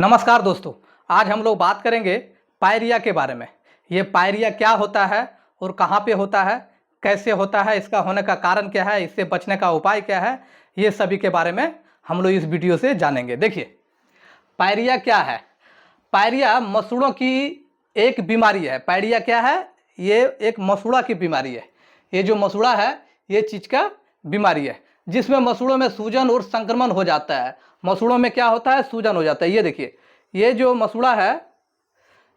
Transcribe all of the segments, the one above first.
नमस्कार दोस्तों, आज हम लोग बात करेंगे पायरिया के बारे में। ये पायरिया क्या होता है और कहाँ पे होता है, कैसे होता है, इसका होने का कारण क्या है, इससे बचने का उपाय क्या है, ये सभी के बारे में हम लोग इस वीडियो से जानेंगे। देखिए, पायरिया क्या है। पायरिया मसूड़ों की एक बीमारी है। पायरिया क्या है? ये एक मसूड़ा की बीमारी है। ये जो मसूड़ा है ये चीज़ का बीमारी है जिसमें मसूड़ों में सूजन और संक्रमण हो जाता है। मसूड़ों में क्या होता है? सूजन हो जाता है। ये देखिए, ये जो मसूड़ा है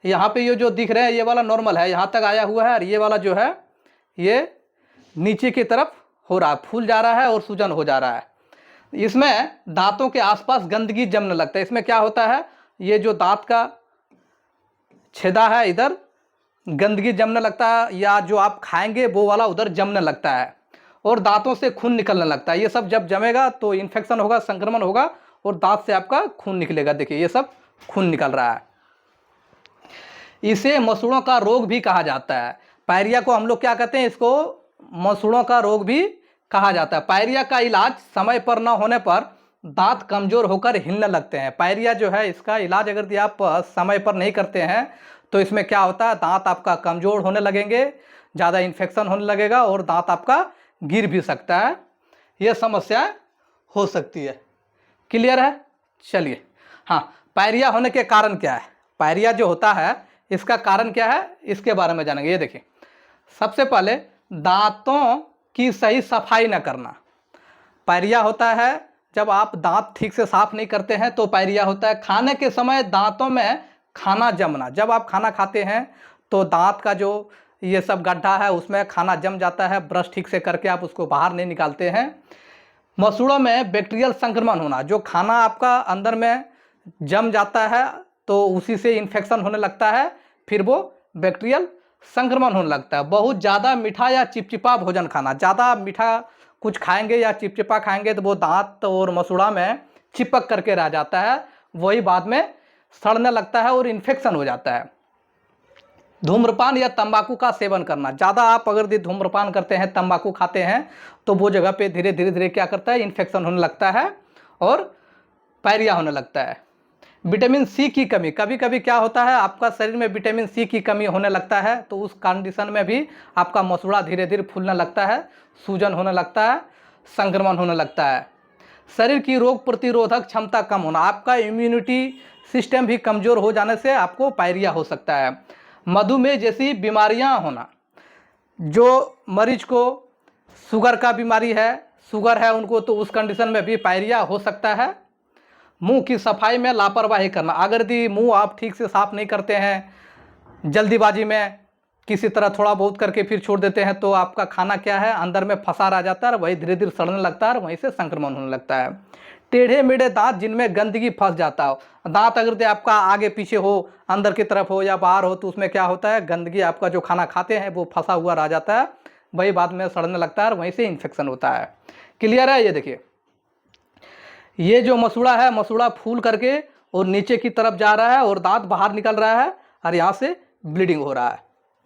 यहाँ पे ये जो दिख रहे हैं ये वाला नॉर्मल है, यहाँ तक आया हुआ है, और ये वाला जो है ये नीचे की तरफ हो रहा है, फूल जा रहा है और सूजन हो जा रहा है। इसमें दांतों के आसपास गंदगी जमने लगता है। इसमें क्या होता है, ये जो दांत का छेदा है इधर गंदगी जमने लगता है, या जो आप खाएंगे वो वाला उधर जमने लगता है, और दांतों से खून निकलने लगता है। ये सब जब जमेगा तो इन्फेक्शन होगा, संक्रमण होगा और दांत से आपका खून निकलेगा। देखिए, ये सब खून निकल रहा है। इसे मसूड़ों का रोग भी कहा जाता है। पायरिया को हम लोग क्या कहते हैं? इसको मसूड़ों का रोग भी कहा जाता है। पायरिया का इलाज समय पर न होने पर दांत कमजोर होकर हिलने लगते हैं। पायरिया जो है इसका इलाज अगर आप समय पर नहीं करते हैं तो इसमें क्या होता है, दांत आपका कमजोर होने लगेंगे, ज़्यादा इन्फेक्शन होने लगेगा और दांत आपका गिर भी सकता है। ये समस्या हो सकती है। क्लियर है? चलिए, हाँ, पायरिया होने के कारण क्या है, पायरिया जो होता है इसका कारण क्या है, इसके बारे में जानेंगे। ये देखिए, सबसे पहले दांतों की सही सफाई न करना। पायरिया होता है जब आप दांत ठीक से साफ नहीं करते हैं तो पायरिया होता है। खाने के समय दांतों में खाना जमना। जब आप खाना खाते हैं तो दांत का जो ये सब गड्ढा है उसमें खाना जम जाता है, ब्रश ठीक से करके आप उसको बाहर नहीं निकालते हैं। मसूड़ों में बैक्टीरियल संक्रमण होना, जो खाना आपका अंदर में जम जाता है तो उसी से इन्फेक्शन होने लगता है, फिर वो बैक्टीरियल संक्रमण होने लगता है। बहुत ज़्यादा मीठा या चिपचिपा भोजन खाना, ज़्यादा मीठा कुछ खाएंगे या चिपचिपा खाएंगे तो वो दांत और मसूड़ा में चिपक करके रह जाता है, वही बाद में सड़ने लगता है और इन्फेक्शन हो जाता है। धूम्रपान या तंबाकू का सेवन करना, ज़्यादा आप अगर धूम्रपान करते हैं, तंबाकू खाते हैं तो वो जगह पे धीरे धीरे क्या करता है, इन्फेक्शन होने लगता है और पायरिया होने लगता है। विटामिन सी की कमी, कभी कभी क्या होता है आपका शरीर में विटामिन सी की कमी होने लगता है तो उस कंडीशन में भी आपका मसूड़ा धीरे धीरे फूलने लगता है, सूजन होने लगता है, संक्रमण होने लगता है। शरीर की रोग प्रतिरोधक क्षमता कम होना, आपका इम्यूनिटी सिस्टम भी कमज़ोर हो जाने से आपको पायरिया हो सकता है। मधुमेह जैसी बीमारियां होना, जो मरीज को शुगर का बीमारी है, शुगर है उनको, तो उस कंडीशन में भी पायरिया हो सकता है। मुंह की सफाई में लापरवाही करना, अगर यदि मुंह आप ठीक से साफ नहीं करते हैं, जल्दीबाजी में किसी तरह थोड़ा बहुत करके फिर छोड़ देते हैं तो आपका खाना क्या है, अंदर में फंसा रह जाता है, वही धीरे धीरे सड़ने लगता है और वहीं से संक्रमण होने लगता है। टेढ़े मेढ़े दांत जिनमें गंदगी फंस जाता हो, दांत अगर आपका आगे पीछे हो, अंदर की तरफ हो या बाहर हो, तो उसमें क्या होता है, गंदगी आपका जो खाना खाते हैं वो फंसा हुआ रह जाता है, वही बाद में सड़ने लगता है और वहीं से इन्फेक्शन होता है। क्लियर है? ये देखिए, ये जो मसूड़ा है, मसूड़ा फूल करके और नीचे की तरफ जा रहा है और दांत बाहर निकल रहा है और यहाँ से ब्लीडिंग हो रहा है।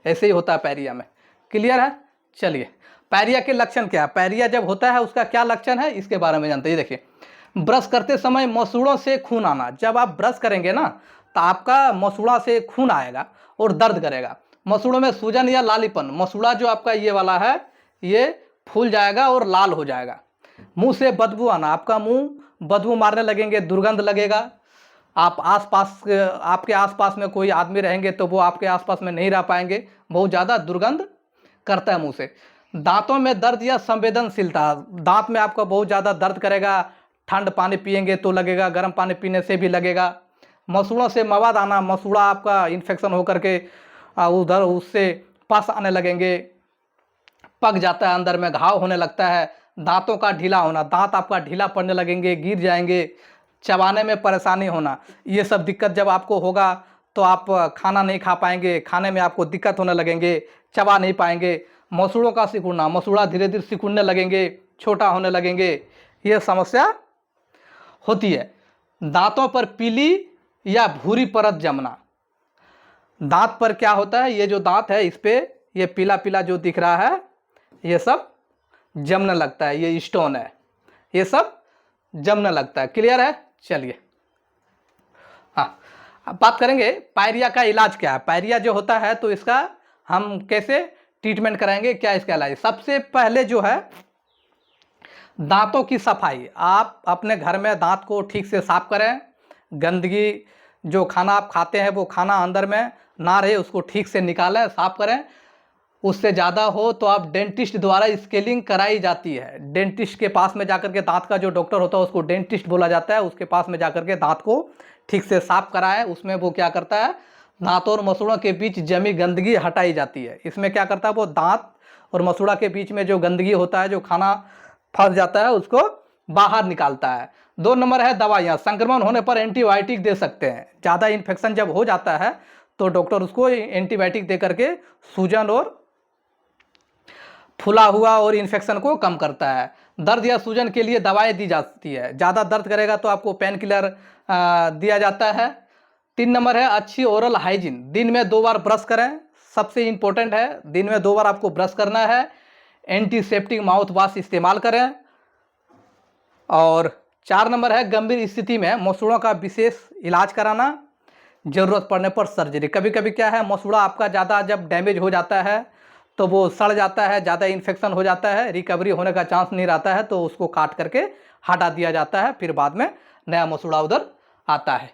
ऐसे ही होता है पायरिया में। क्लियर है? चलिए, पायरिया के लक्षण क्या है, पायरिया जब होता है उसका क्या लक्षण है, इसके बारे में जानते हैं। ये देखिए, ब्रश करते समय मसूड़ों से खून आना, जब आप ब्रश करेंगे ना तो आपका मसूड़ा से खून आएगा और दर्द करेगा। मसूड़ों में सूजन या लालीपन, मसूड़ा जो आपका ये वाला है ये फूल जाएगा और लाल हो जाएगा। मुंह से बदबू आना, आपका मुंह बदबू मारने लगेंगे, दुर्गंध लगेगा। आप आसपास, आपके आसपास में कोई आदमी रहेंगे तो वो आपके आसपास में नहीं रह पाएंगे, बहुत ज़्यादा दुर्गंध करता है मुंह से। दांतों में दर्द या संवेदनशीलता, दांत में आपका बहुत ज़्यादा दर्द करेगा, ठंड पानी पिएंगे तो लगेगा, गर्म पानी पीने से भी लगेगा। मसूड़ों से मवाद आना, मसूड़ा आपका इन्फेक्शन होकर के उधर उससे पस आने लगेंगे, पक जाता है, अंदर में घाव होने लगता है। दांतों का ढीला होना, दांत आपका ढीला पड़ने लगेंगे, गिर जाएंगे। चबाने में परेशानी होना, ये सब दिक्कत जब आपको होगा तो आप खाना नहीं खा पाएंगे, खाने में आपको दिक्कत होने लगेंगे, चबा नहीं पाएंगे। मसूड़ों का सिकुड़ना, मसूड़ा धीरे धीरे सिकुड़ने लगेंगे, छोटा होने लगेंगे, ये समस्या होती है। दांतों पर पीली या भूरी परत जमना, दांत पर क्या होता है, ये जो दांत है इस पे ये पीला पीला जो दिख रहा है ये सब जमने लगता है, ये स्टोन है, ये सब जमने लगता है। क्लियर है? चलिए, हाँ, अब बात करेंगे पायरिया का इलाज क्या है। पायरिया जो होता है तो इसका हम कैसे ट्रीटमेंट कराएंगे, क्या इसका इलाज। सबसे पहले जो है दांतों की सफाई। आप अपने घर में दांत को ठीक से साफ करें। गंदगी, जो खाना आप खाते हैं वो खाना अंदर में ना रहे, उसको ठीक से निकालें, साफ करें। उससे ज़्यादा हो तो आप डेंटिस्ट द्वारा स्केलिंग कराई जाती है। डेंटिस्ट के पास में जाकर के, दांत का जो डॉक्टर होता है उसको डेंटिस्ट बोला जाता है, उसके पास में जाकर के दांत को ठीक से साफ कराएं। उसमें वो क्या करता है, दांतों और मसूड़ों के बीच जमी गंदगी हटाई जाती है। इसमें क्या करता है, वो दांत और मसूड़ा के बीच में जो गंदगी होता है, जो खाना फंस जाता है, उसको बाहर निकालता है। 2 नंबर है दवाइयाँ। संक्रमण होने पर एंटीबायोटिक दे सकते हैं। ज़्यादा इन्फेक्शन जब हो जाता है तो डॉक्टर उसको एंटीबायोटिक दे करके सूजन और फूला हुआ और इन्फेक्शन को कम करता है। दर्द या सूजन के लिए दवाएं दी जाती है। ज़्यादा दर्द करेगा तो आपको पेन किलर दिया जाता है। 3 नंबर है अच्छी ओरल हाइजीन। दिन में 2 बार ब्रश करें, सबसे इम्पोर्टेंट है, दिन में 2 बार आपको ब्रश करना है। एंटीसेप्टिक माउथ वॉश इस्तेमाल करें। और 4 नंबर है गंभीर स्थिति में मसूड़ों का विशेष इलाज कराना, ज़रूरत पड़ने पर सर्जरी। कभी कभी क्या है, मसूड़ा आपका ज़्यादा जब डैमेज हो जाता है तो वो सड़ जाता है, ज़्यादा इन्फेक्शन हो जाता है, रिकवरी होने का चांस नहीं रहता है, तो उसको काट करके हटा दिया जाता है, फिर बाद में नया मसूड़ा उधर आता है।